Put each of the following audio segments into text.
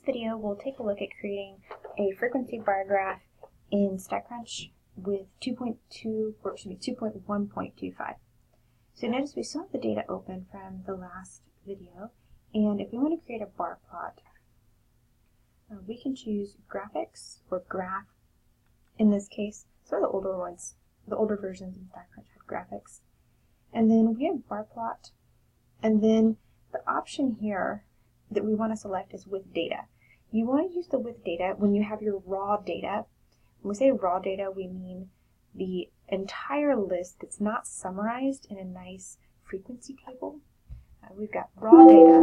video, we'll take a look at creating a frequency bar graph in StatCrunch with 2.1.25. So notice we still have the data open from the last video, and if we want to create a bar plot, we can choose graphics or graph in this case. Some of the older ones, the older versions of StatCrunch had graphics. And then we have bar plot, and then the option here that we want to select is with data. You want to use the with data when you have your raw data. When we say raw data, we mean the entire list that's not summarized in a nice frequency table. We've got raw data,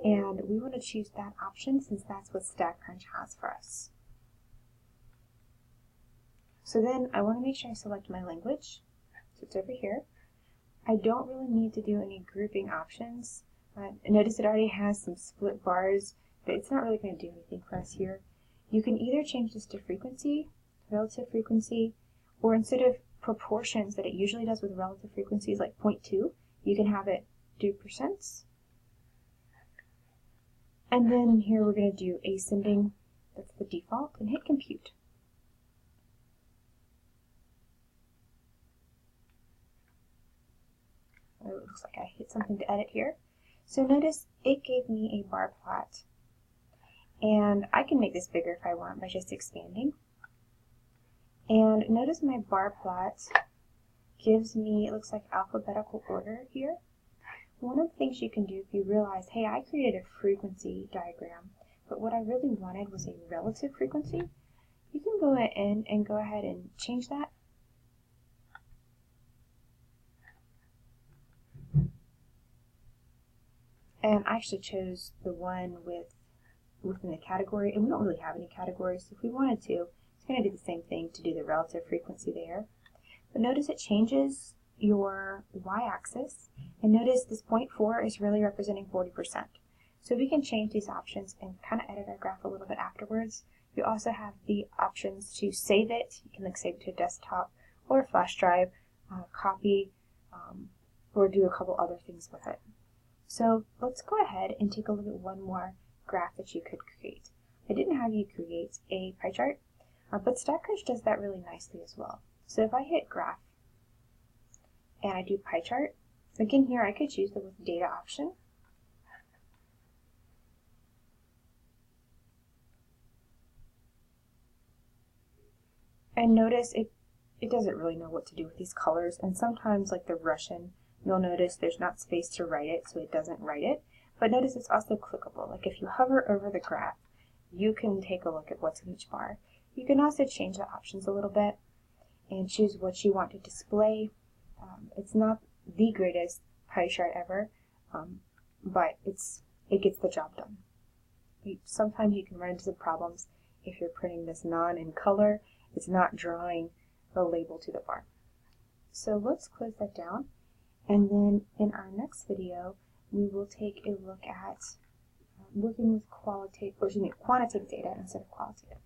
and we want to choose that option since that's what StatCrunch has for us. So then I want to make sure I select my language. So it's over here. I don't really need to do any grouping options. Notice it already has some split bars, but it's not really going to do anything for us here. You can either change this to frequency, relative frequency, or instead of proportions that it usually does with relative frequencies like 0.2, you can have it do percents. And then here we're going to do ascending, that's the default, and hit compute. It looks like I hit something to edit here. So notice it gave me a bar plot, and I can make this bigger if I want by just expanding. And notice my bar plot gives me, it looks like alphabetical order here. One of the things you can do if you realize, hey, I created a frequency diagram, but what I really wanted was a relative frequency, you can go in and go ahead and change that. And I actually chose the one within the category, and we don't really have any categories, so if we wanted to, it's going to do the same thing to do the relative frequency there. But notice it changes your y-axis, and notice this 0.4 is really representing 40%. So we can change these options and kind of edit our graph a little bit afterwards. You also have the options to save it. You can like save it to a desktop or a flash drive, copy, or do a couple other things with it. So let's go ahead and take a look at one more graph that you could create. I didn't have you create a pie chart, but StatCrunch does that really nicely as well. So if I hit graph and I do pie chart, again here I could choose the with data option. And notice it doesn't really know what to do with these colors, and sometimes like the Russian, you'll notice there's not space to write it, so it doesn't write it. But notice it's also clickable. Like if you hover over the graph, you can take a look at what's in each bar. You can also change the options a little bit and choose what you want to display. It's not the greatest pie chart ever, but it gets the job done. Sometimes you can run into some problems if you're printing this in color. It's not drawing the label to the bar. So let's close that down. And then in our next video, we will take a look at working with quantitative data instead of qualitative.